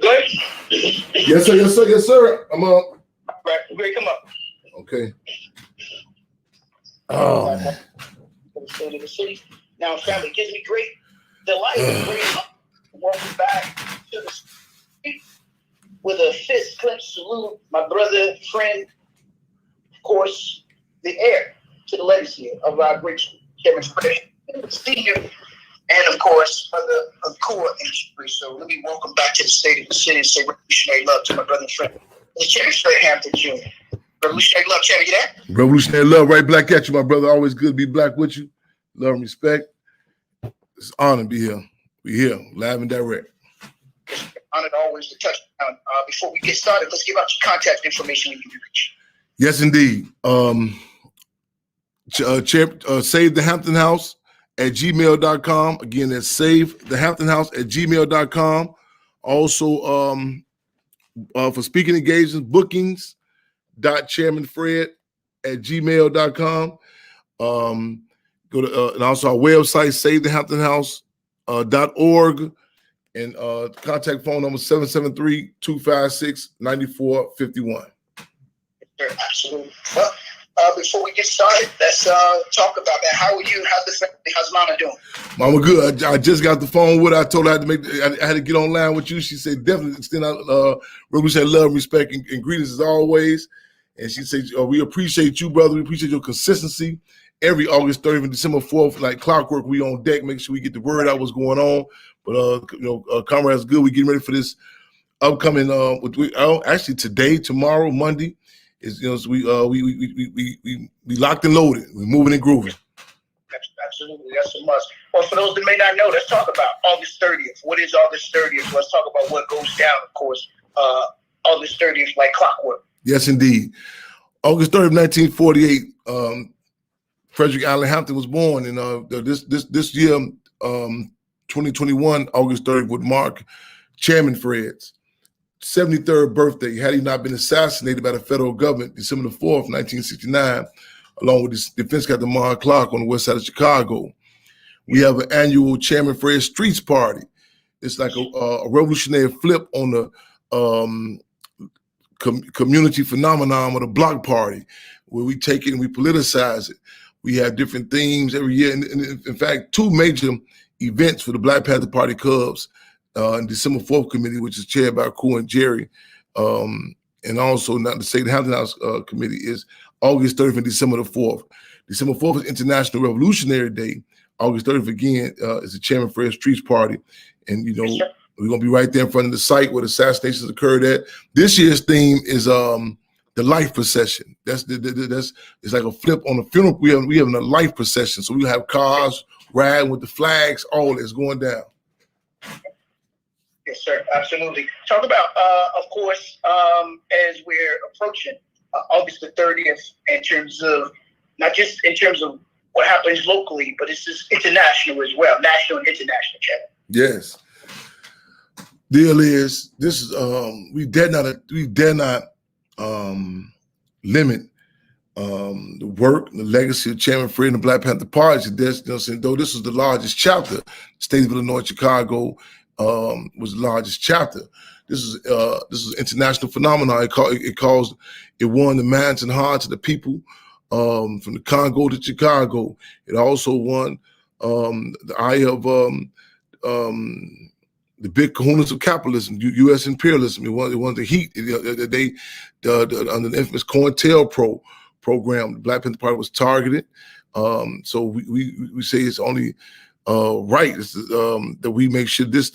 Good? Yes, sir. Yes, sir. Yes, sir. I'm up. Right, ready, come up. Okay. Oh, man. To the city. Now, family, it gives me great delight and great welcome back to the city with a fist clenched salute. My brother, friend, of course, the heir to the legacy of our great Chairman Fred Hampton Sr. and, of course, of core industry. So let me welcome back to the state of the city and say revolutionary love to my brother, friend, the Chairman Fred Hampton Jr. Revolutionary love, Chairman, you there? Revolutionary love, right back at you, my brother. Always good to be black with you. Love and respect. It's an honor to be here. We're here, live and direct. Honored always to touch down. Before we get started, let's give out your contact information when you can reach. Yes, indeed. Save the Hampton House at gmail.com. Again, that's save the Hampton House at gmail.com. Also, for speaking engagements, bookings, .chairmanfred at gmail.com. Go to and also our website, savethehamptonhouse.org, and contact phone number 773-256-9451. Absolutely. Well, before we get started, let's talk about that. How are you? How's the family? How's Mama doing? Mama good. I just got the phone with her. I told her I had to get online with you. She said definitely extend out revolutionary love, respect, and greetings as always. And she said, we appreciate you, brother. We appreciate your consistency. Every August 30th and December 4th, like clockwork, we on deck, make sure we get the word out what's going on. But comrades, good. We getting ready for this upcoming. Actually today, tomorrow, Monday is so we locked and loaded. We're moving and grooving. Absolutely, that's a must. Well, for those that may not know, let's talk about August 30th. What is August 30th? Let's talk about what goes down. Of course, August 30th, like clockwork. Yes, indeed. August 30th, 1948. Frederick Allen Hampton was born, and this year, 2021, August 30th would mark Chairman Fred's 73rd birthday. Had he not been assassinated by the federal government December the 4th, 1969, along with his defense captain Mark Clark on the west side of Chicago. We have an annual Chairman Fred Streets Party. It's like a revolutionary flip on the community phenomenon of the block party, where we take it and we politicize it. We have different themes every year. And in fact, two major events for the Black Panther Party Cubs in December 4th committee, which is chaired by Ku and Jerry. And also, not to say the Hampton House committee, is August 30th and December the 4th. December 4th is International Revolutionary Day. August 30th, again, is the Chairman Fred Streets Party. And, we're going to be right there in front of the site where the assassinations occurred at. This year's theme is the life procession. It's like a flip on the funeral. We have a life procession. So we have cars riding with the flags, all that's going down. Yes, sir. Absolutely. Talk about, of course, as we're approaching August the 30th, in terms of not just in terms of what happens locally, but it's just international as well, national and international, Chairman. Yes. Deal is this is we dare not limit the work, the legacy of Chairman Fred and the Black Panther Party. Though this was the largest chapter, state of Illinois, Chicago was the largest chapter. This is international phenomenon. It won the minds and hearts of the people from the Congo to Chicago. It also won the eye of the big kahunas of capitalism, U.S. imperialism. It won the heat. Under the infamous COINTELPRO program, the Black Panther Party was targeted. So we say it's only right that we make sure this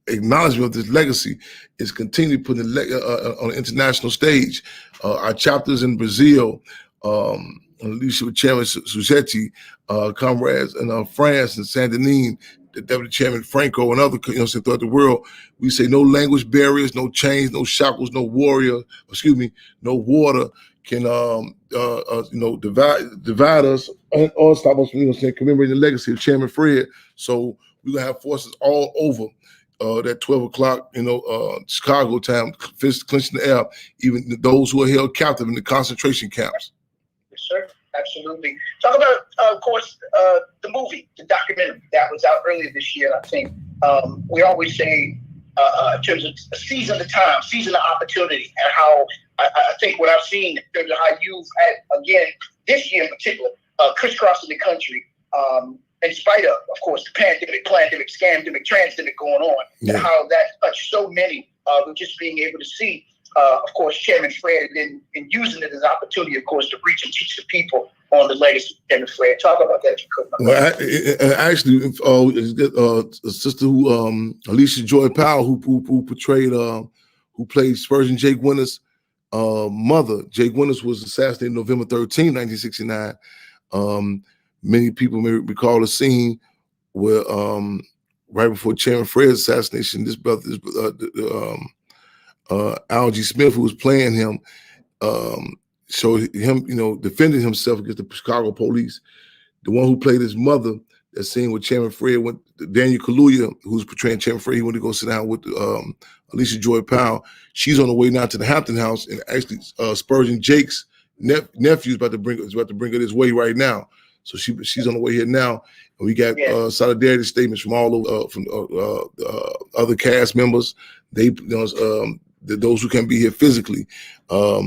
acknowledgement of this legacy is continue putting on the international stage. Our chapters in Brazil, on the leadership of Chairman Suzette, comrades in France and Saint Denis, the Deputy Chairman Franco, and other throughout the world. We say no language barriers, no chains, no shackles, no no water can divide us or stop us from commemorating the legacy of Chairman Fred. So we're gonna have forces all over that 12 o'clock, Chicago time, fist clenching the air, even those who are held captive in the concentration camps. Yes, sir. Absolutely. Talk about, of course, the movie, the documentary that was out earlier this year. I think we always say, in terms of seize the time, seize the opportunity, and how I think what I've seen in terms of how you've had, again, this year in particular, crisscrossing the country, in spite of course, the pandemic, scamdemic, transdemic going on, and how that touched so many, with just being able to see, of course, Chairman Fred, and using it as an opportunity, of course, to reach and teach the people on the legacy of Chairman Fred. Talk about that if you could. Well, actually, a sister who, Alicia Joy Powell, who played Spurgeon Jake Winter's mother. Jake Winters was assassinated November 13, 1969. Many people may recall a scene where right before Chairman Fred's assassination, this brother, Al G. Smith, who was playing him, showed him, defending himself against the Chicago police. The one who played his mother, that scene with Chairman Fred, Daniel Kaluuya, who's portraying Chairman Fred, he went to go sit down with Alicia Joy Powell. She's on the way now to the Hampton House, and actually Spurgeon Jake's nephew is about to bring her this way right now. So she's on the way here now, and we got solidarity statements from all over, from other cast members. They, those who can't be here physically. So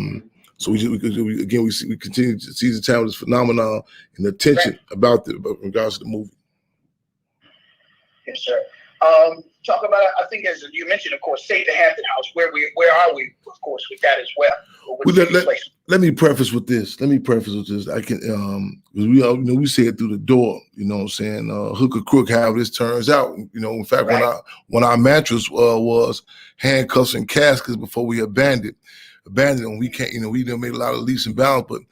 we continue to see the time of this phenomenon and the attention about regards to the movie. Yes, sir. Talk about, I think, as you mentioned, of course, Save the Hampton House. Where are we, of course, with that as well? Let me preface with this. I can, we all, we say it through the door. You know what I'm saying? Hook or crook, how this turns out. In fact, when our mattress was handcuffs and caskets before we abandoned them, we can't. We done made a lot of leaps and bounds. But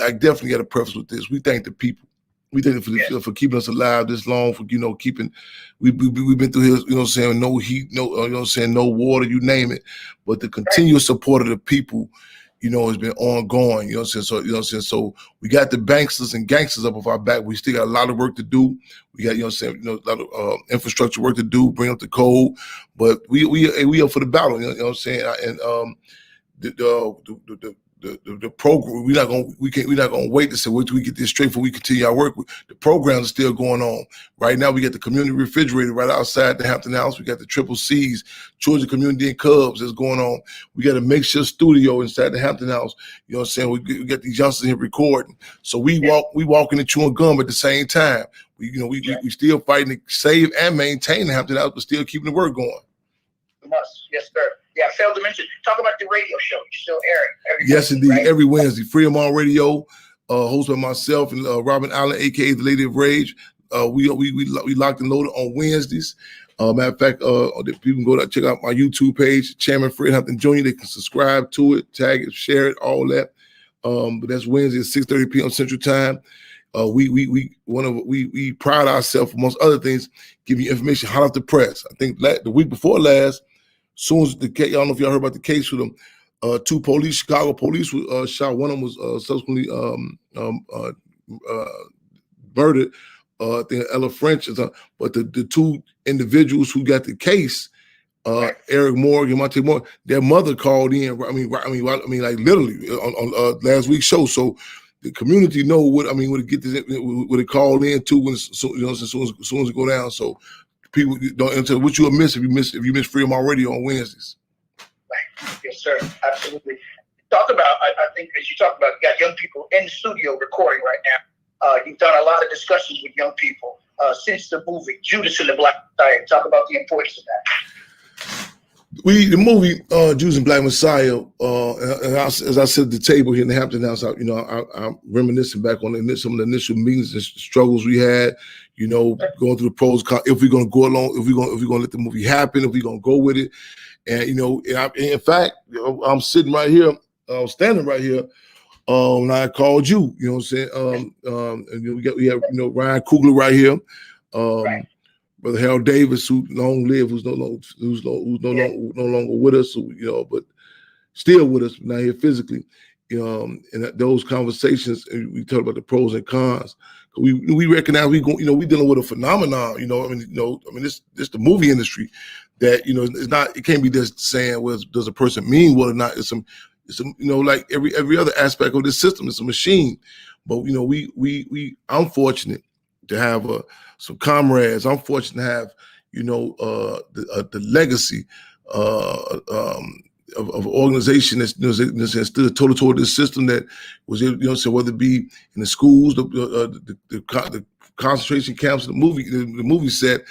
I definitely got to preface with this. We thank the people. We thank them for keeping us alive this long, for keeping. We've been through here, no heat, no water, you name it. But the continuous support of the people, has been ongoing. So we got the banksters and gangsters up of our back. We still got a lot of work to do. We got a lot of infrastructure work to do, bring up the code. But we up for the battle. And the program, we're not gonna wait to say we get this straight before we continue our work. The programs are still going on. Right now we got the community refrigerator right outside the Hampton House. We got the Triple C's, Children Community and Cubs that's going on. We got a makeshift studio inside the Hampton House. We got these youngsters here recording. So we walking and chewing gum at the same time. We still fighting to save and maintain the Hampton House, but still keeping the work going. Yes, sir. Yeah, I failed to mention, talk about the radio show. You're still airing. Yes, indeed. Right? Every Wednesday, Freedom on Radio, hosted by myself and Robin Allen, a.k.a. The Lady of Rage. We locked and loaded on Wednesdays. Matter of fact, people can go to check out my YouTube page, Chairman Fred Hampton Jr. They can subscribe to it, tag it, share it, all that. But that's Wednesday at 6:30 p.m. Central Time. We pride ourselves, amongst other things, giving you information hot off the press. I think the week before last, soon as the case, I don't know if y'all heard about the case with them. Two police, Chicago police, was shot. One of them was subsequently murdered. I think Ella French is. But the two individuals who got the case, Eric Morgan, Monte Moore, their mother called in. I mean, like literally on last week's show. So the community know what to get this, what it called in to as soon as it go down. So people don't enter what you'll miss if you miss Freedom on Radio on Wednesdays. Right. Yes, sir. Absolutely. Talk about, I think as you talk about, you got young people in the studio recording right now. You've done a lot of discussions with young people since the movie Judas and the Black Messiah. Talk about the importance of that. The movie Jews and Black Messiah, as I said at the table here in the Hampton House, I'm reminiscing back on some of the initial meetings and struggles we had, going through the pros, if we're going to go along, if we're going to let the movie happen, if we're going to go with it. And, in fact, I'm sitting right here, standing right here, and I called you, you know what I'm saying? And we have Ryan Coogler right here. Right. Brother Harold Davis, who long live, who's no longer with us, but still with us, not here physically. And those conversations, and we talk about the pros and cons. We recognize we dealing with a phenomenon. This the movie industry that it's not. It can't be just saying, well, does a person mean what or not? It's like every other aspect of this system. It's a machine. But I'm fortunate to have some comrades. I'm fortunate to have, the legacy of an organization that stood toe to toe with this system that was, so whether it be in the schools, the concentration camps, the movie set,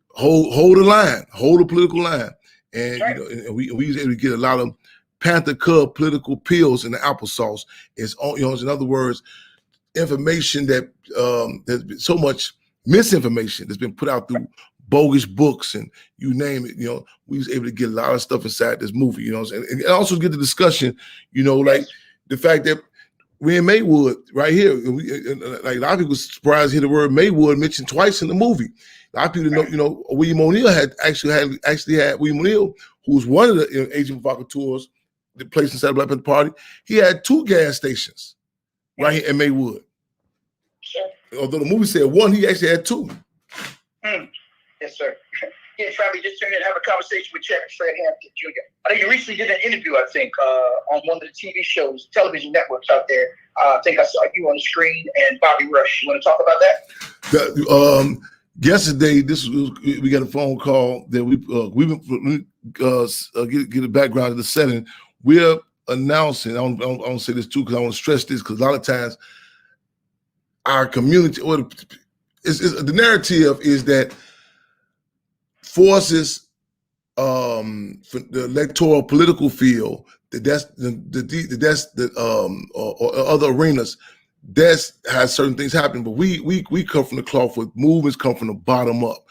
hold the line, hold the political line, and right. And we was able to get a lot of Panther Cub political pills in the applesauce. In other words, information that there's been so much misinformation that's been put out through bogus books and you name it. We was able to get a lot of stuff inside this movie. And also get the discussion. Like the fact that we in Maywood right here. Like a lot of people surprised to hear the word Maywood mentioned twice in the movie. A lot of people know. William O'Neill had William O'Neill, who was one of the agent provocateurs, the place inside the Black Panther Party. He had 2 gas stations right here in Maywood. Sure. Although the movie said 1, he actually had 2. Yes, sir. Yeah, Travis, just tuned in to have a conversation with Chairman Fred Hampton Jr. I know you recently did an interview, I think, on one of the TV shows, television networks out there. I think I saw you on the screen and Bobby Rush. You want to talk about that? Yesterday, we got a phone call that we get a background of the setting. We're announcing. I don't say this too because I want to stress this because a lot of times our community or the narrative is that forces for the electoral political field or other arenas that's has certain things happen, but we come from the cloth with movements come from the bottom up.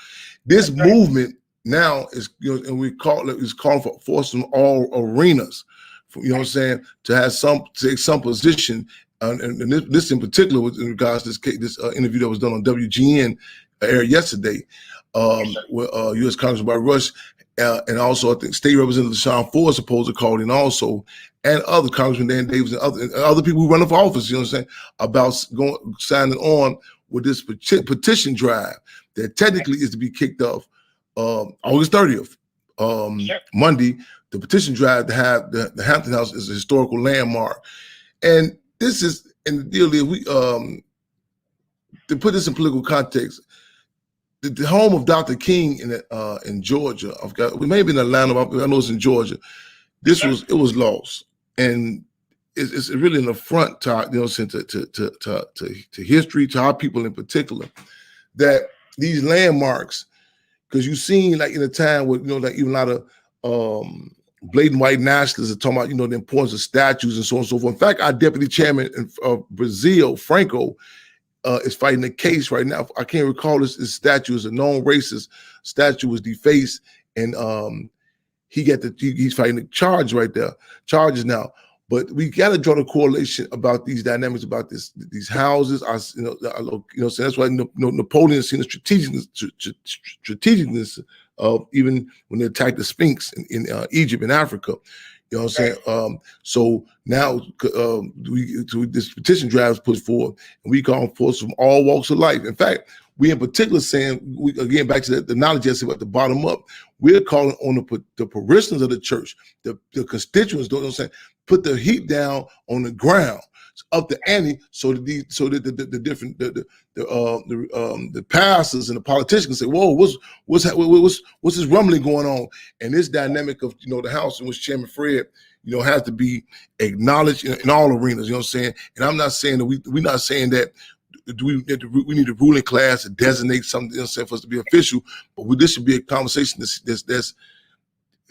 This movement now is and we call it is calling for forces from all arenas. What I'm saying, to have take some position, and this in particular with in regards to this interview that was done on WGN aired yesterday, with U.S. Congressman Bobby Rush, and also I think State Representative Sean Ford supposed to call in also, and other Congressman Dan Davis and other people who run for office. About signing on with this petition drive that technically is to be kicked off August 30th, Monday. The petition drive to have the Hampton House is a historical landmark, and this is and the deal is we to put this in political context. The home of Dr. King in Georgia, we may have been in Atlanta, I know it's in Georgia. It was lost, and it's really an affront to to history, to our people in particular, that these landmarks, because you've seen like in a time where like even a lot of blatant white nationalists are talking about the importance of statues and so on and so forth. In fact, our deputy chairman of Brazil, Franco, is fighting a case right now. I can't recall this statue is a known racist statue was defaced, and he's fighting the charges now. But we got to draw the correlation about these dynamics about these houses. So that's why Napoleon seen the strategicness of even when they attacked the Sphinx in Egypt and Africa. You know what I'm saying? So now this petition drive is put forward, and we call forces from all walks of life. In fact, we in particular saying, again, back to the knowledge yesterday about the bottom up, we're calling on the parishioners of the church, the constituents, you know what I'm saying, put the heat down on the ground, up the ante, so that the different the pastors and the politicians can say, "Whoa, what's this rumbling going on?" And this dynamic of the house in which Chairman Fred has to be acknowledged in all arenas. You know what I'm saying? And I'm not saying that we're not saying that we need a ruling class to designate something for us to be official, but this should be a conversation that's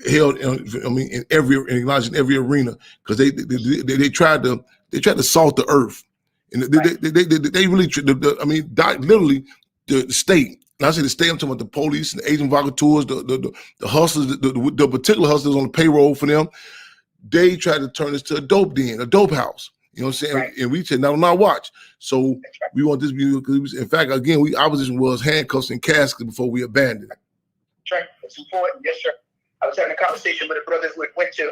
held, in every arena, because they tried to salt the earth, and they really, literally the state. And I say the state, I'm talking about the police and the agent provocateurs, the hustlers, the particular hustlers on the payroll for them. They tried to turn this to a dope den, a dope house. You know what I'm saying? Right. And we said, "No, not watch." So we want this because, in fact, again, our position was handcuffs and caskets before we abandoned it. That's right. It's important. Yes, sir. I was having a conversation with a brother who went to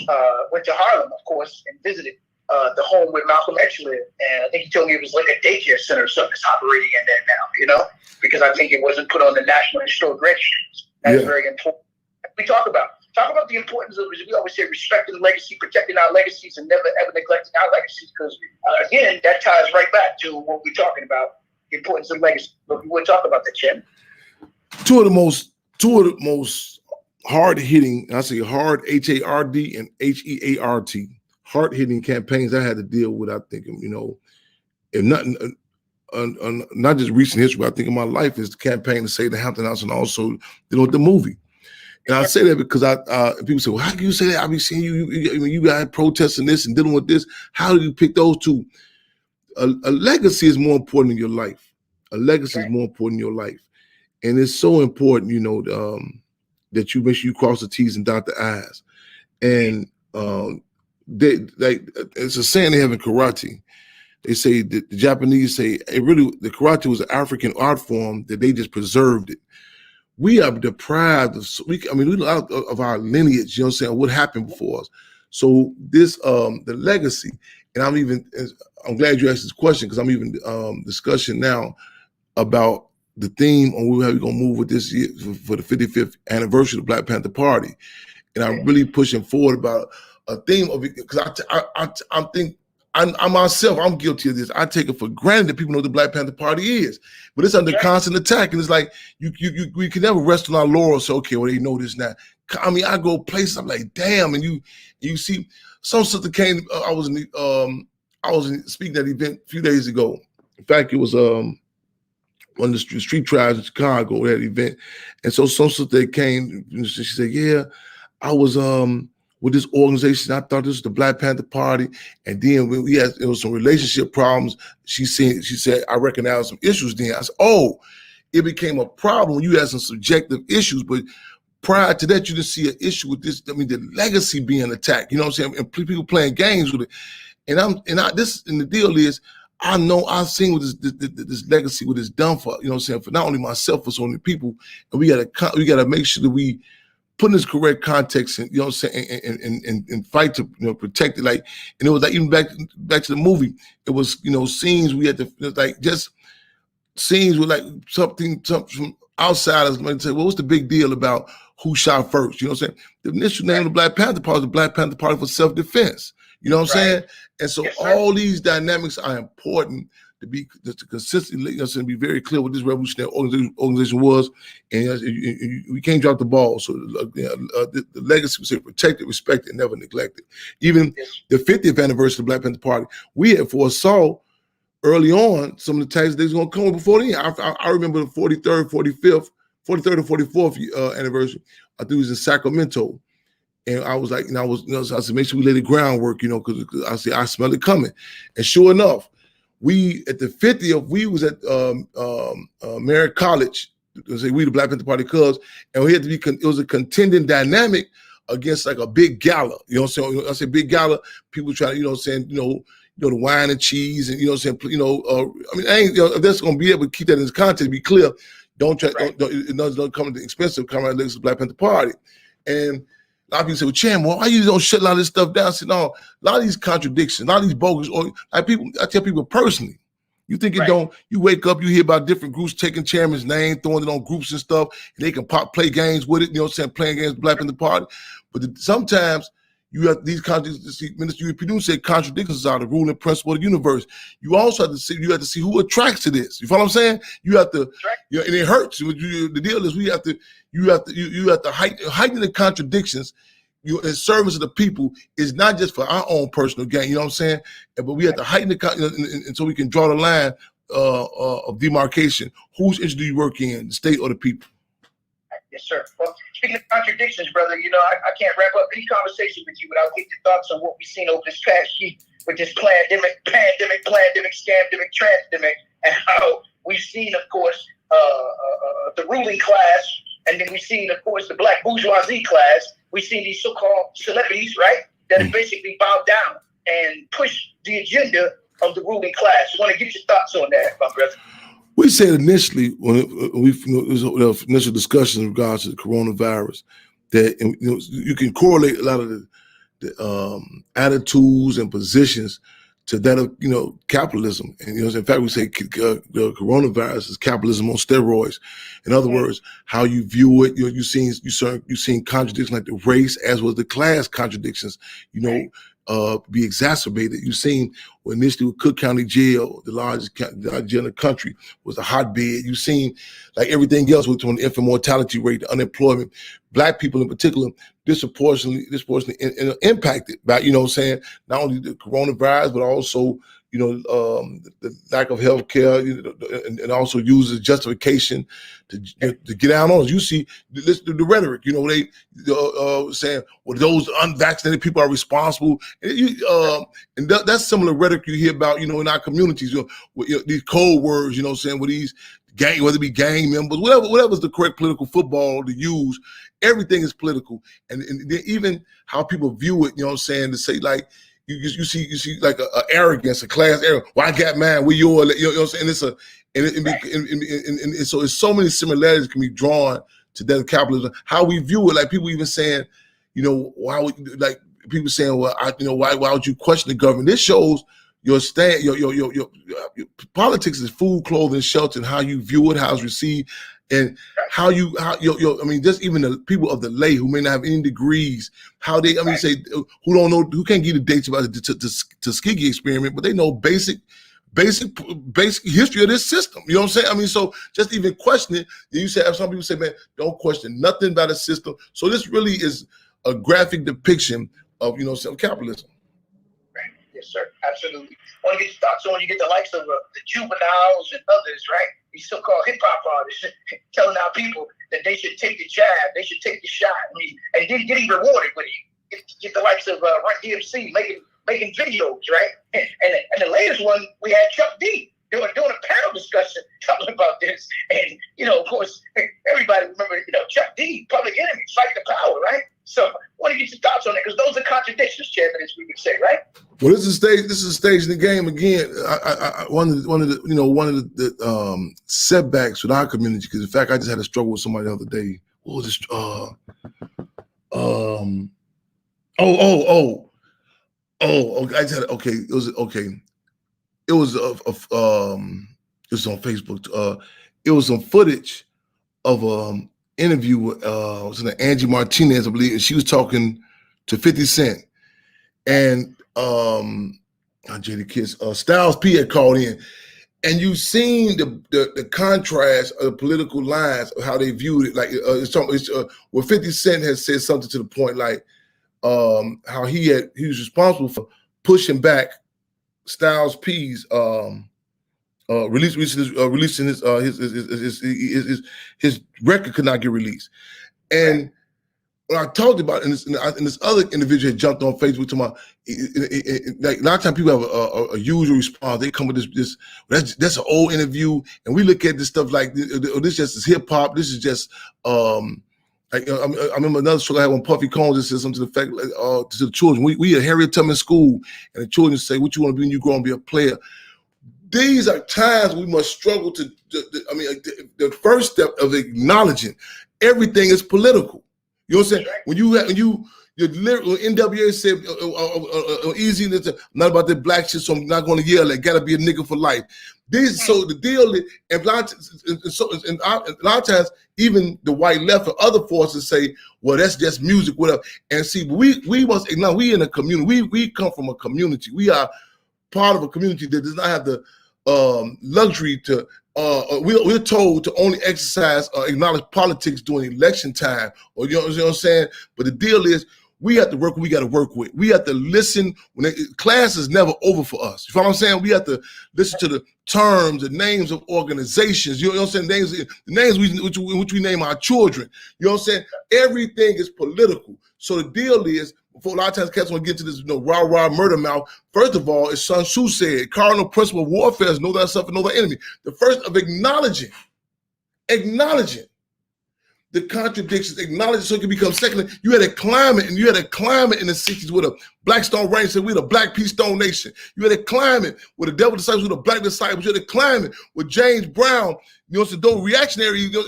Harlem, of course, and visited the home where Malcolm X lived. And I think he told me it was like a daycare center or something that's operating in there now, because I think it wasn't put on the National Historic Registry. That's very important. We talk about the importance of, we always say, respecting legacy, protecting our legacies, and never ever neglecting our legacies, because again, that ties right back to what we're talking about, the importance of legacy. But we will talk about that, Chairman. Two of the most hard-hitting, I say hard, H-A-R-D and H-E-A-R-T, hard-hitting campaigns I had to deal with, I think, if nothing, not just recent history, but I think in my life, is the campaign to save the Hampton House, and also dealing with the movie. And I say that because people say, well, how can you say that? I be seeing you guys protesting this and dealing with this. How do you pick those two? A legacy is more important in your life. A legacy is more important in your life. And it's so important, that you make sure you cross the T's and dot the I's. And it's a saying they have in karate. They say that the Japanese say the karate was an African art form that they just preserved it. We are deprived of our lineage, what happened before us. So this, the legacy, and I'm glad you asked this question, because I'm even discussing now about the theme on how we're going to move with this year for the 55th anniversary of the Black Panther Party. And I'm really pushing forward about a theme of it, because I think I myself, I'm guilty of this. I take it for granted that people know what the Black Panther Party is, but it's under constant attack. And it's like, we can never rest on our laurels. So, okay, well, they know this now. I go places, I'm like, damn. And you see, some sister came, I was speaking at an event a few days ago. In fact, it was one of the street tribes in Chicago at an event. And so some sister came, and she said, yeah, I was with this organization. I thought this was the Black Panther Party. And then when it was some relationship problems, she said, I recognized some issues then. I said, oh, it became a problem when you had some subjective issues, but prior to that, you didn't see an issue with this. The legacy being attacked, you know what I'm saying? And people playing games with it. And the deal is, I know I've seen what this legacy, what it's done for, for not only myself, but so many people. And we gotta make sure that we put in this correct context, and and fight to protect it. Like, and it was like, even back to the movie, it was scenes we had to just scenes with something from outsiders might say, well, what's the big deal about who shot first? You know what I'm saying? The initial name of the Black Panther Party is the Black Panther Party for Self-Defense. You know what I'm saying? And so all these dynamics are important to consistently, be very clear what this revolutionary organization was, and we can't drop the ball. So the legacy was protected, respected, and never neglected. Even the 50th anniversary of the Black Panther Party, we had foresaw early on some of the taxes that was going to come before then. I remember the 43rd, 45th, 43rd and 44th anniversary. I think it was in Sacramento. And I was like, so I said, make sure we lay the groundwork, because I said, I smell it coming. And sure enough, we, at the 50th, we was at Merritt College, we the Black Panther Party Cubs, and we had to be, it was a contending dynamic against like a big gala. You know what I'm saying? I say big gala, people try to, the wine and cheese, and if that's going to be able to keep that in its context, be clear, don't come at the expense of coming out of the Black Panther Party. And a lot of people say, well, Chairman, why you don't shut a lot of this stuff down? I said, no, a lot of these contradictions, a lot of these bogus, or I tell people personally, you think it don't, you wake up, you hear about different groups taking chairman's name, throwing it on groups and stuff, and they can play games with it, playing games with Black Panther Party. But sometimes you have these contradictions. Minister, you do say contradictions are the ruling principle of the universe. You also have to see who attracts to this. You follow what I'm saying? You have to, and it hurts. The deal is you have to heighten the contradictions. In service of the people is not just for our own personal gain. You know what I'm saying? But we have to heighten and so we can draw the line of demarcation. Whose interest do you work in, the state or the people? Yes, sir. Well, speaking of contradictions, brother, I can't wrap up any conversation with you without getting your thoughts on what we've seen over this past year with this pandemic, scamdemic, transdemic, and how we've seen, of course, the ruling class, and then we've seen, of course, the black bourgeoisie class. We've seen these so-called celebrities, right, that have basically bowed down and pushed the agenda of the ruling class. I want to get your thoughts on that, my brother. We said initially when the initial discussion in regards to the coronavirus that you can correlate a lot of the attitudes and positions to that of capitalism. And in fact, we say the coronavirus is capitalism on steroids. In other words, how you view it, you've seen contradictions like the race as well as the class contradictions. Be exacerbated. You've seen initially with Cook County Jail, the largest jail in the country, was a hotbed. You've seen like everything else with the infant mortality rate, the unemployment, black people in particular, disproportionately impacted by, not only the coronavirus, but also, the lack of health care, and also use as justification to get down on us. You see the rhetoric, they saying, well, those unvaccinated people are responsible. And that's similar rhetoric you hear about, in our communities, with these code words, with these gang, whether it be gang members, whatever's the correct political football to use, everything is political. And even how people view it, to say like, you see like a arrogance, a class arrogance. Well, I got mine, we yours. You know what I'm saying? And so it's so many similarities can be drawn to that capitalism. How we view it, like people even saying, why would like people saying, well, why would you question the government? This shows your stand, your politics is food, clothing, shelter, and how you view it, how it's received, and just even the people of the lay who may not have any degrees, how they, say, who don't know, who can't give the dates about the Tuskegee experiment, but they know basic history of this system. You know what I'm saying? So just even questioning, you say, some people say, man, don't question nothing about the system. So this really is a graphic depiction of, capitalism. Right. Yes, sir. Absolutely. I want to get your thoughts on, you get the likes of the juveniles and others, right? These so-called hip-hop artists telling our people that they should take the jab, they should take the shot, and then getting rewarded with it. Get the likes of Run DMC making videos, right? And the latest one, we had Chuck D doing a panel discussion talking about this. And, of course, everybody remember, Chuck D, Public Enemy, Fight the Power, right? So I want to get your thoughts on it, because those are contradictions, Chairman, as we would say, right? Well, this is a stage in the game again. One of the setbacks with our community, because in fact I just had a struggle with somebody the other day. What was this? I just had It was on Facebook. It was some footage of interview with Angie Martinez, I believe, and she was talking to 50 Cent. And Styles P had called in, and you've seen the contrast of the political lines of how they viewed it. Like where 50 Cent has said something to the point like how he was responsible for pushing back Styles P's releasing his record could not get released. And when I talked about it, and this other individual had jumped on Facebook to like a lot of times people have a usual response. They come with this that's an old interview, and we look at this stuff like this just is hip hop. This is just I remember another show I had when Puffy Combs that said something to the effect to the children. We at Harriet Tubman School, and the children say, "What you want to be when you grow up and be a player?" These are times we must struggle to. The first step of acknowledging everything is political. You know what I'm saying? When NWA said easy, not about the black shit, so I'm not going to yell at. Gotta be a nigga for life. So the deal is, and a lot of times, even the white left or other forces say, well, that's just music, whatever. And see, we must acknowledge we in a community. We come from a community. We are part of a community that does not have the luxury to. We're told to only exercise acknowledge politics during election time, or you know what I'm saying. But the deal is, We have to work what we got to work with. We have to listen. Class is never over for us. You know what I'm saying? We have to listen to the terms, the names of organizations. You know what I'm saying? The names which we name our children. You know what I'm saying? Everything is political. So the deal is, before a lot of times cats want to get to this, rah-rah murder mouth. First of all, as Sun Tzu said, cardinal principle of warfare is know thyself and know thy enemy. The first of acknowledging the contradictions, acknowledge it so it can become secular. You had a climate in the 60s with a Black Stone Ranger said we're the Black Peace Stone Nation. You had a climate with the devil disciples with the Black disciples. You had a climate with James Brown, so those reactionary, a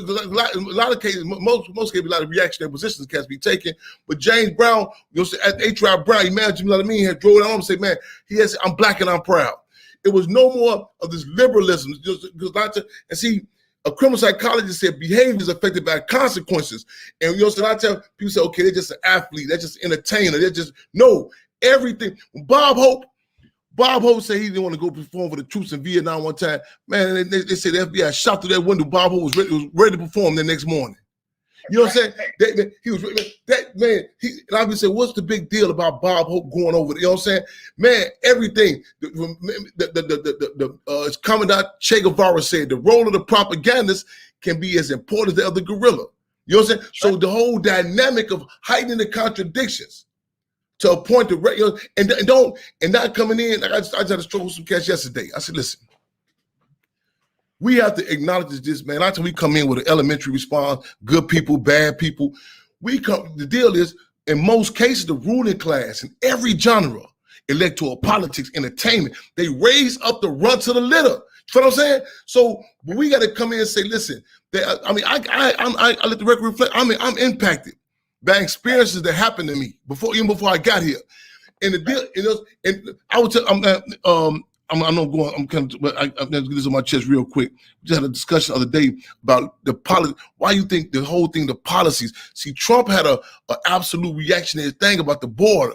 lot of cases, most cases, a lot of reactionary positions can be taken. But James Brown, at H.R. Brown, imagine me had drove down and say, man, he has, I'm Black and I'm proud. It was no more of this liberalism. And see, a criminal psychologist said behavior is affected by consequences. And so I tell people, say, okay, they're just an athlete, they're just an entertainer, they're just, no, everything. Bob Hope said he didn't want to go perform for the troops in Vietnam one time. Man, they said the FBI shot through that window. Bob Hope was ready to perform the next morning. You know what I'm saying? He was that man. And I would say, what's the big deal about Bob Hope going over? You know what I'm saying? Man, everything. As Commandant Che Guevara said, the role of the propagandist can be as important as that of the guerrilla. You know what I'm saying? So the whole dynamic of heightening the contradictions to a point to and not coming in. Like I tried to struggle with some cats yesterday. I said, listen. We have to acknowledge this, man. Not until we come in with an elementary response, good people, bad people. The deal is, in most cases, the ruling class in every genre, electoral politics, entertainment, they raise up the runts of the litter. You know what I'm saying? So we got to come in and say, listen, I let the record reflect. I'm impacted by experiences that happened to me even before I got here. And the deal, and I would tell, I'm not going. I'm kind of. I'm going to get this on my chest real quick. We just had a discussion the other day about the policy. Why you think the whole thing, the policies? See, Trump had a absolute reactionary thing about the border.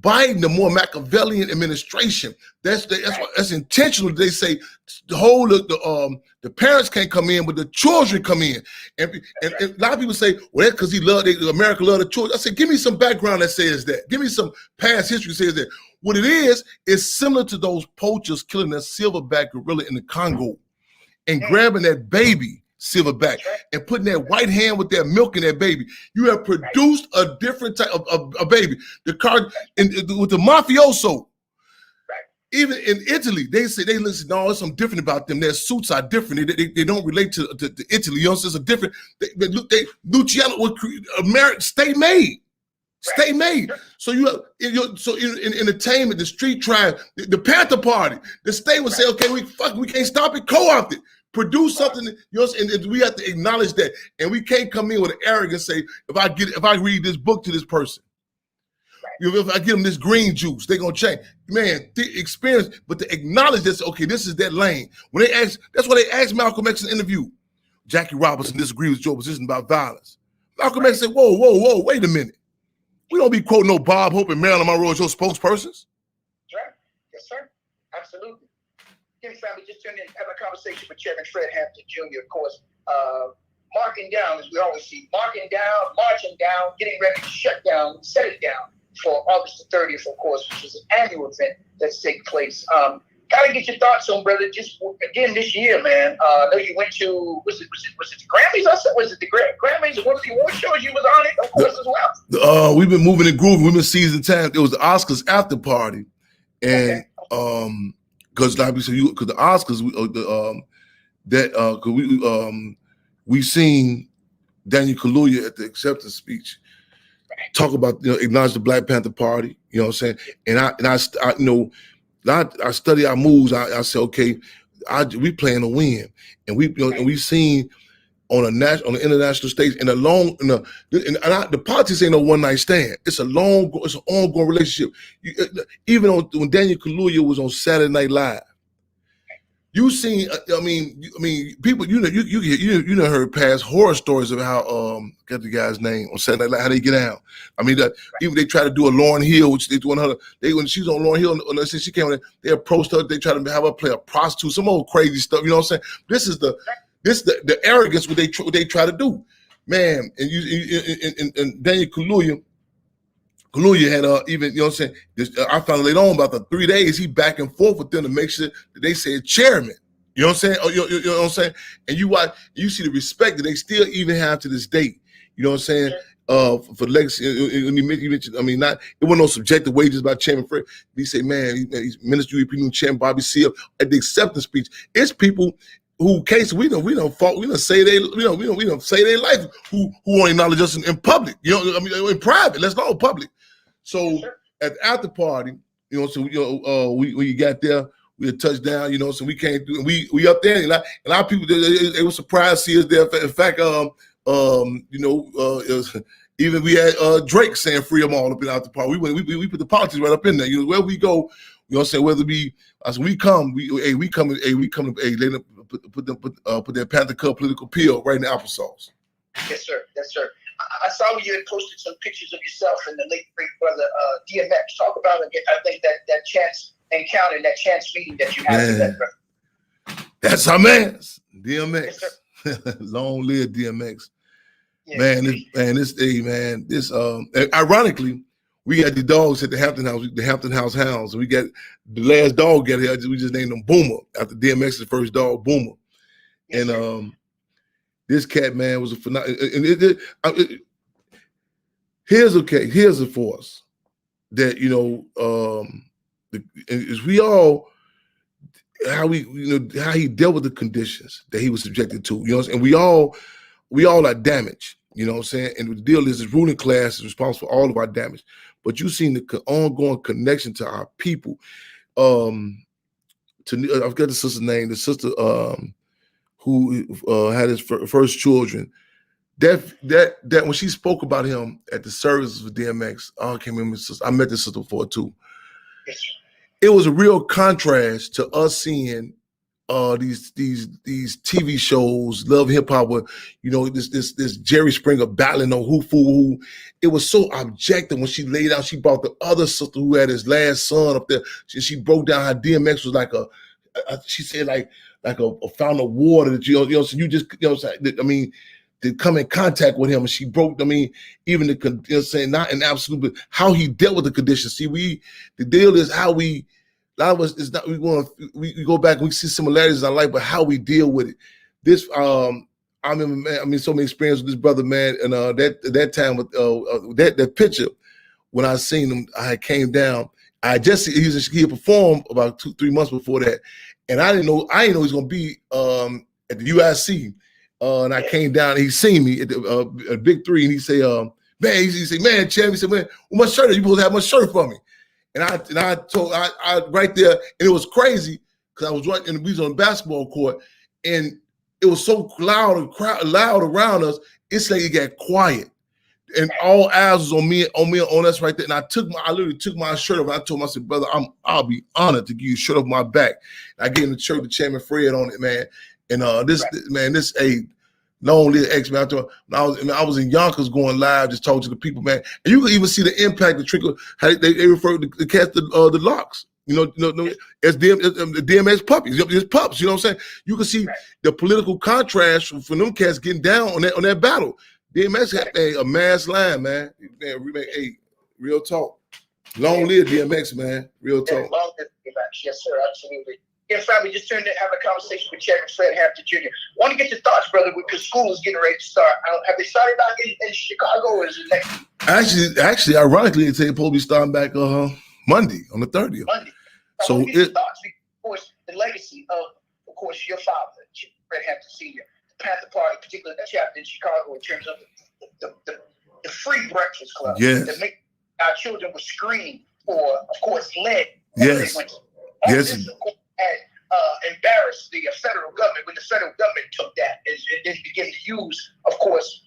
Biden, the more Machiavellian administration. That's intentional. They say the parents can't come in, but the children come in. And a lot of people say, well, that's because America loved the children. I said, give me some background that says that. Give me some past history that says that. What it is similar to those poachers killing that silverback gorilla in the Congo and grabbing that baby silverback and putting that white hand with that milk in that baby. You have produced a different type of a baby. With the mafioso, even in Italy, they say listen, no, there's something different about them. Their suits are different. They don't relate to Italy. You know, it's a different. Luciano was American state made. State made. So in entertainment, the street tribe, the Panther Party, the state would say, okay, we can't stop it, co-opt it, produce something, and we have to acknowledge that. And we can't come in with an arrogance and say, if I read this book to this person, if I give them this green juice, they're gonna change. Man, the experience, but to acknowledge this, okay, this is that lane. When they ask, that's why they asked Malcolm X in an interview. Jackie Robinson disagreed with your position about violence. Malcolm X said, whoa, wait a minute. We don't be quoting no Bob Hope and Marilyn Monroe as your spokespersons. Sure. Yes, sir. Absolutely. Kim family just tuned in, having a conversation with Chairman Fred Hampton Jr., of course, marking down, as we always see, marching down, getting ready to shut down, set it down for August the 30th, of course, which is an annual event that's taking place. Gotta get your thoughts on, brother. Just again this year, man. I know you went to was it the Grammys? Was it the Grammys or one of the award shows you was on it, of course, as well? We've been moving and grooving. We've been seizing time. It was the Oscars after party, and because like we said, because the Oscars, we seen Daniel Kaluuya at the acceptance speech talk about acknowledge the Black Panther Party. You know what I'm saying? And I study our moves. I say, okay, we playing to win, and we've seen on the international stage the politics ain't no one night stand. It's an ongoing relationship. Even when Daniel Kaluuya was on Saturday Night Live, you seen. People. You heard past horror stories of how get the guy's name on Saturday Night Live, how they get out. Even they try to do a Lauryn Hill, which they doing her. When she's on Lauryn Hill, since she came in, they approached her. They try to have her play a prostitute, some old crazy stuff. You know what I'm saying? This is the arrogance what they try to do, man. And Daniel Kaluuya, Kaluuya had even, you know what I'm saying? I found out later on about the 3 days he back and forth with them to make sure that they said chairman. You know what I'm saying? Oh, you know what I'm saying? And you see the respect that they still even have to this date. You know what I'm saying? For legacy, when you mentioned, I mean, it wasn't no subjective wages by Chairman Fred. He say, man, he's Minister European Chairman Bobby Seale at the acceptance speech. It's people who case we don't say they say their life who won't acknowledge us in public. You know, I mean, in private. Let's go public. So at the after party, you know, so we got there. We had touchdown, you know, so we came through, and we up there, and a lot of people they were surprised to see us there. In fact, even we had Drake saying "free them all" up in out the park. We put the politics right up in there. You know, where we go, you know what I'm saying, whether it be as we come, we come, let them put their Panther Cup political peel right in the applesauce. Yes, sir. Yes, sir. I saw you had posted some pictures of yourself and the late great brother DMX. Talk about again. I think that chance encounter, that chance meeting that you had with that brother. That's our man, DMX. Yes, long live DMX. Yeah, man, this ironically, we got the dogs at the Hampton House Hounds. We got the last dog got here. We just named him Boomer after DMX's first dog, Boomer. Yes, and this cat, man, was a phenomenal. Here's a force that, you know, is we all how he dealt with the conditions that he was subjected to, you know, and we all are damaged, you know what I'm saying? And the deal is, the ruling class is responsible for all of our damage. But you've seen the ongoing connection to our people. I forget the sister's name, the sister who had his first children. That when she spoke about him at the services for DMX, I can't remember. I met this sister before too. Yes, it was a real contrast to us seeing these TV shows, Love Hip Hop, where, you know, this Jerry Springer battling on who. It was so objective when she laid out. She brought the other sister who had his last son up there. She broke down how DMX was like she said like a fountain of water that you know. So you just, you know, I mean, to come in contact with him, and she broke. I mean, even saying not in absolute, but how he dealt with the conditions. See, the deal is how we. A lot of us is not. We go back and we see similarities in our life, but how we deal with it. This I remember, man, I mean, so many experiences with this brother, man, and that time with that picture when I seen him, I came down. He had performed about 2-3 months before that, and I didn't know he was gonna be at the UIC. And I came down and he seen me at the Big Three, and he say, man, he said, man, Chad, he said, man, well, my shirt, you supposed to have my shirt for me. And I told right there, and it was crazy because I was right, and we was on the basketball court, and it was so loud around us. It's like it got quiet, and all eyes was on me, on us right there. And I literally took my shirt off. I told him, I said, brother, I'll be honored to give you a shirt off my back. And I gave him the shirt with Chairman Fred on it, man. And this a long live X, man. I was in Yonkers going live, just talking to the people, man. And you can even see the impact, the trickle, how they refer to the cats, the locks. You know, as the DMX puppies, his pups. You know what I'm saying? You can see the political contrast from them cats getting down on that battle. DMX had a mass line, man. Real talk. Long live DMX, man. Real talk. Long live DMX. Yes, sir. Absolutely. Yeah, family, just turned to have a conversation with Chairman Fred Hampton Jr. Want to get your thoughts, brother, because school is getting ready to start. Have they started out in Chicago, or is it next? Actually, ironically, it's supposed to be starting back Monday on the 30th. Monday. So your thoughts, of course, the legacy of course, your father, Fred Hampton Sr., the Panther Party, particularly that chapter in Chicago, in terms of the free breakfast club. Yes. That make our children were screened for, of course, lead. Yes. Yes. This, of course, had embarrassed the federal government when the federal government took that and began to use, of course,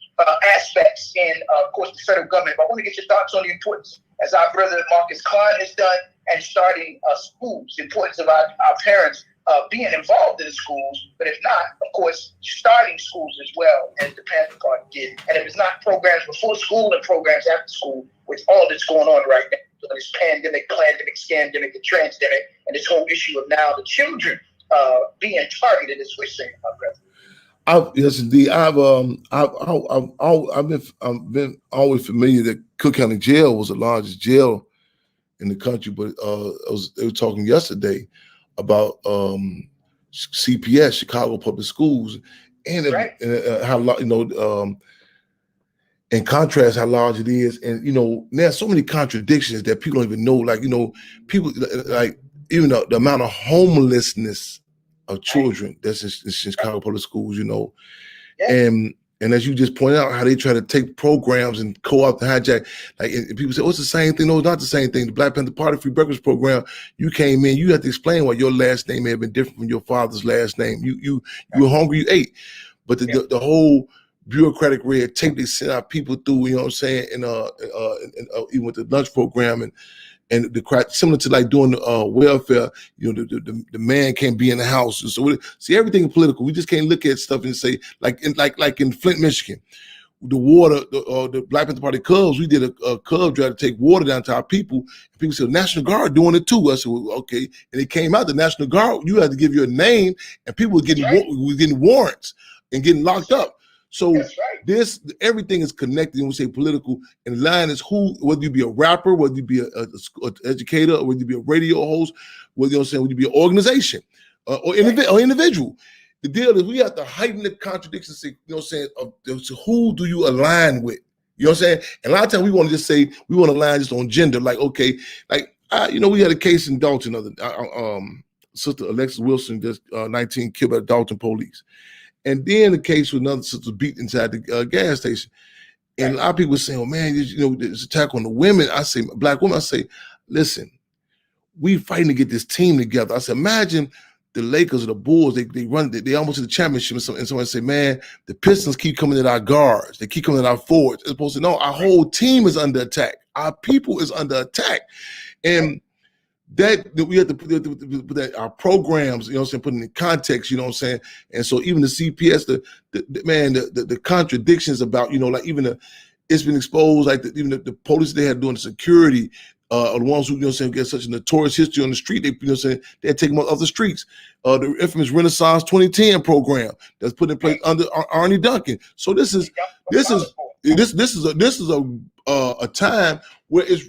aspects in, of course, the federal government. But I want to get your thoughts on the importance, as our brother Marcus Klein has done, and starting schools, the importance of our parents being involved in the schools, but if not, of course, starting schools as well, as the Panther Party did. And if it's not programs before school and programs after school, with all that's going on right now, this pandemic, scandemic, and transdemic, and this whole issue of now the children being targeted, as we're saying, my brother. Yes, indeed. I've been always familiar that Cook County Jail was the largest jail in the country, but they were talking yesterday about CPS, Chicago Public Schools, and, Right. how in contrast how large it is, and there's so many contradictions that people don't even know. Like people like even the amount of homelessness of children that's in Chicago Public Schools. Yeah. And as you just pointed out, how they try to take programs and co-opt and hijack, and people say, "Oh, it's the same thing." No, it's not the same thing. The Black Panther Party Free Breakfast Program, you came in, you had to explain why your last name may have been different from your father's last name. You were hungry, you ate, but the whole bureaucratic red tape they sent out people through, you know what I'm saying, and even with the lunch program and the crowd, similar to like doing welfare, the man can't be in the house. So see, everything political. We just can't look at stuff and say like in Flint, Michigan, the water, the Black Panther Party Cubs. We did a Cub drive to take water down to our people. And people said National Guard doing it too. I said, well, okay, and it came out the National Guard. You had to give your name, and people were getting warrants and getting locked up. So everything is connected. When we say political, and the line is whether you be a rapper, whether you be an educator, or whether you be a radio host, whether you be an organization or individual. The deal is we have to heighten the contradictions. Of who do you align with? You know what I'm saying? And a lot of times we want to just say we want to align just on gender. Like okay, we had a case in Dalton. Sister Alexis Wilson just 19 killed by the Dalton police. And then the case with another sister beat inside the gas station. And a lot of people saying, oh man, there's attack on the women. I say, Black women, I say, listen, we fighting to get this team together. I said, imagine the Lakers or the Bulls, they almost to the championship and someone say, man, the Pistons keep coming at our guards. They keep coming at our forwards. As opposed to, no, our whole team is under attack. Our people is under attack. And that we have to put that our programs, put in context, and so even the CPS, the contradictions about, it's been exposed, like even the police they had doing the security, are the ones who, get such a notorious history on the street. They had taken them off the streets. The infamous Renaissance 2010 program that's put in place under Arnie Duncan. So this is a time where it's,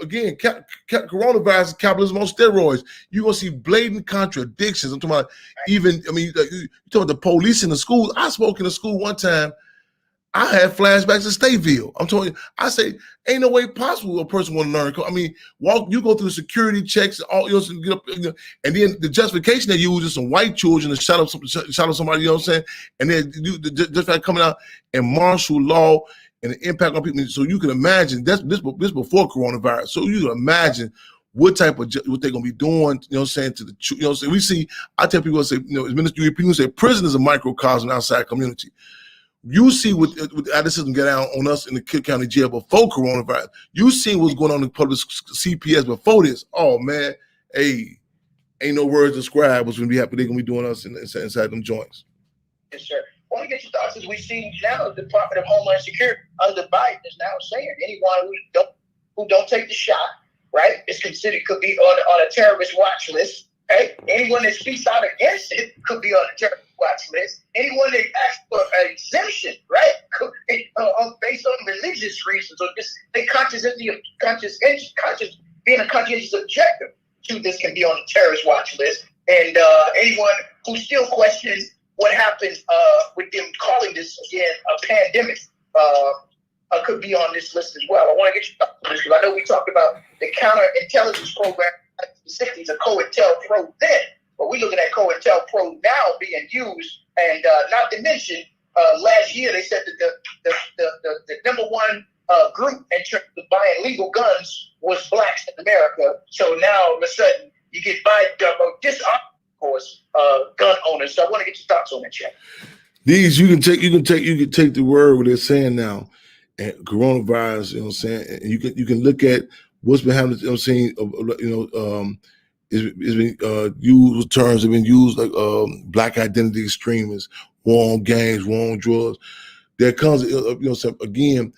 again, coronavirus is capitalism on steroids. You're going to see blatant contradictions. I'm talking about you talking about the police in the schools. I spoke in a school one time. I had flashbacks to Stateville. I'm telling you, I say, ain't no way possible a person want to learn. I mean, you go through the security checks, all get up, and then the justification they use is some white children to shut up somebody, you know what I'm saying? And then just coming out and martial law and the impact on people. So you can imagine this before coronavirus. So you can imagine what type of what they're gonna be doing, to the we see. I tell people, people say prison is a microcosm outside community. You see what the system get out on us in the Cook County Jail before coronavirus. You see what's going on in public CPS before this. Oh man, ain't no words to describe what's gonna be happening. They're gonna be doing us inside them joints. Yes, sir. I want to get your thoughts as we see now the Department of Homeland Security under Biden is now saying anyone who don't take the shot, right, is considered could be on a terrorist watch list. Right? Anyone that speaks out against it could be on a terrorist watch list. Anyone that asks for an exemption, right, could, based on religious reasons or just being a conscientious objector to this can be on the terrorist watch list. And anyone who still questions what happens with them calling this again a pandemic could be on this list as well. I want to get your thoughts on this because I know we talked about the counterintelligence program in the 60s, a COINTELPRO then, but we're looking at COINTELPRO now being used, and not to mention last year they said that the number one group in terms of buying legal guns was blacks in America. So now all of a sudden you get Biden disarmed, of course, gun owners. So I want to get your thoughts on that, Chad. These you can take the word what they're saying now, and coronavirus. You know what I'm saying? And you can look at what's been happening. You know what I'm saying? It's been used terms have been used like black identity extremists, war on gangs, war on drugs. There comes again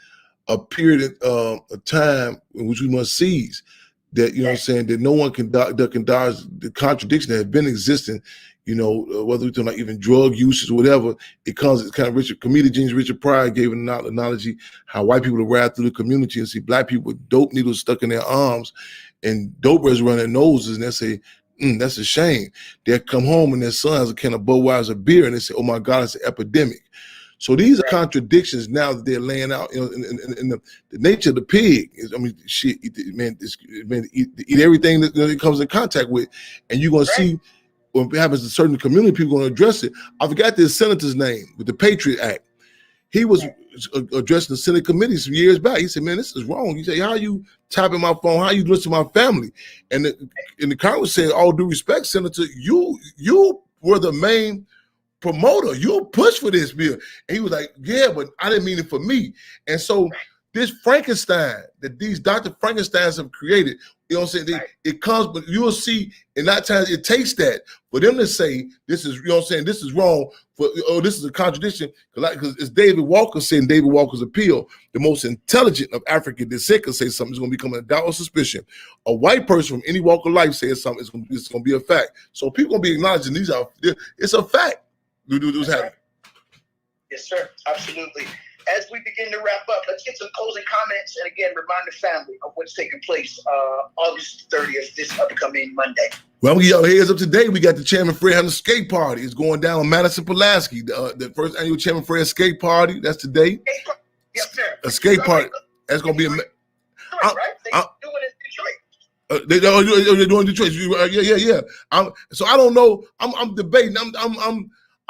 a period of time in which we must seize that, what I'm saying, that no one can dodge the contradiction that has been existing You know, whether we're talking about even drug usage or whatever, it's kind of Richard, comedian James Richard Pryor gave an analogy how white people ride through the community and see black people with dope needles stuck in their arms and dope bears around their noses, and they say, that's a shame. They'll come home and their son has a can of Budweiser beer and they say, oh my God, it's an epidemic. So these are contradictions now that they're laying out. You know, in the nature of the pig is, I mean, shit, eat everything that it comes in contact with, and you're gonna see what happens to certain community. People are gonna address it. I forgot the senator's name with the Patriot Act. He was addressing the Senate committee some years back. He said, "Man, this is wrong." He said, "How are you tapping my phone? How are you listening to my family?" And the Congress said, "All due respect, Senator, you were the main promoter. You'll push for this bill." And he was like, "Yeah, but I didn't mean it for me." And so this Frankenstein that these Dr. Frankensteins have created, you know what I'm saying? It comes, but you'll see in that time it takes that for them to say this is, you know what I'm saying, this is wrong, this is a contradiction. Because as David Walker said in David Walker's appeal, the most intelligent of African descent can say something is going to become a doubt or suspicion. A white person from any walk of life says something, it's going to be a fact. So people going to be acknowledging it's a fact. Yes, sir. Absolutely. As we begin to wrap up, let's get some closing comments and again remind the family of what's taking place August 30th, this upcoming Monday. Well, we got heads up today. We got the Chairman Fred Hampton skate party. It's going down on Madison Pulaski. The first annual Chairman Fred skate party. That's today. Yes, sir. A skate party. That's going to be right? They do it in Detroit. They're doing Detroit. Yeah. So I don't know. I'm debating.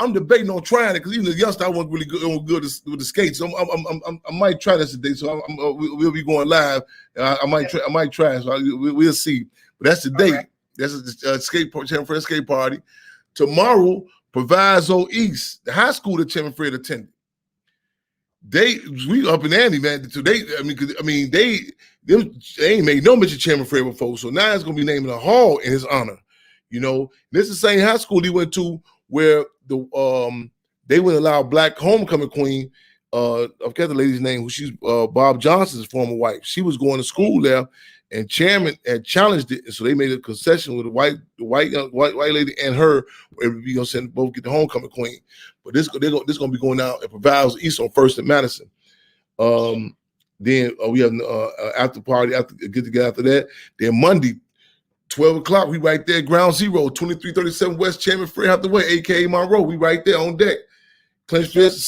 I'm debating on trying it because even the youngster I wasn't really good with the skates. So I might try this today. So we'll be going live. I might try. So we'll see. But that's today. Right. That's a Chairman Fred skate party. Tomorrow, Proviso East, the high school that Chairman Fred attended. We up in Andy, man. So they ain't made no mention of Chairman Fred before. So now it's gonna be naming a hall in his honor. You know, this is the same high school he went to where they would allow black homecoming queen. I forget the lady's name. She's Bob Johnson's former wife. She was going to school there, and Chairman had challenged it, and so they made a concession with the white lady and her. We're gonna send both get the homecoming queen. But this gonna be going out at Proviso East on First and Madison. Then we have after party get together after that. Then Monday, 12 o'clock, we right there, ground zero, 2337 West Chairman Fred Hampton Way, aka Monroe. We right there on deck. Clench fist,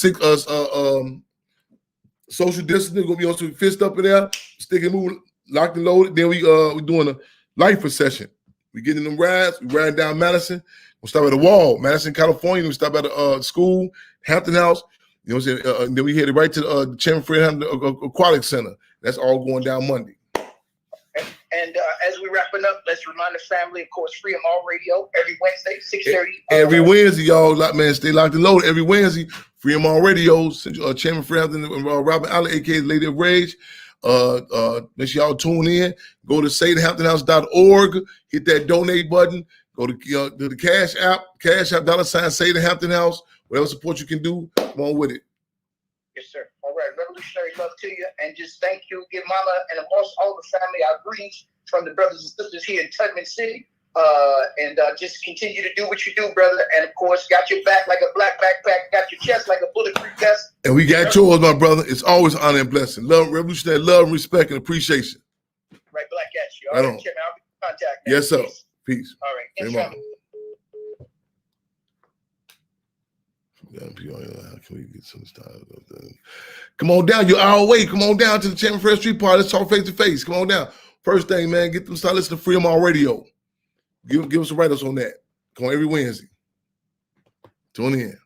social distancing, gonna be on some fist up in there, stick and move, locked and loaded. Then we doing a lifer session. We getting them rides, we riding down Madison. We'll stop at the wall, Madison, California. We stop at the school, Hampton House. You know what I'm saying? Then we headed right to the Chairman Fred Hampton Aquatic Center. That's all going down Monday. And as we're wrapping up, let's remind the family, of course, Freedom All Radio every Wednesday, 6:30. Every Wednesday, y'all, man, stay locked and loaded. Every Wednesday, Freedom All Radio, Chairman Fred Hampton, Robin Allen, aka Lady of Rage. Make sure y'all tune in. Go to SayTheHamptonHouse.org. Hit that donate button. Go to the Cash App, $ Say the Hampton House. Whatever support you can do, come on with it. Yes, sir. All right. Revolutionary love to you. And just thank you. Give Mama and of course all the family our greetings from the brothers and sisters here in Tubman City. And just continue to do what you do, brother. And of course, got your back like a black backpack, got your chest like a bulletproof vest. And we got yours, my brother. It's always honor and blessing. Love, revolutionary love, and respect, and appreciation. Right back at you. All right, Chairman, I'll be in contact. Yes, sir. Peace. All right. Can we get some style? Come on down. You're our way. Come on down to the Chairman Fred Street Party. Let's talk face to face. Come on down. First thing, man, get them start listening to Freedom All Radio. Give us some write-ups on that. Come on every Wednesday. Tune in.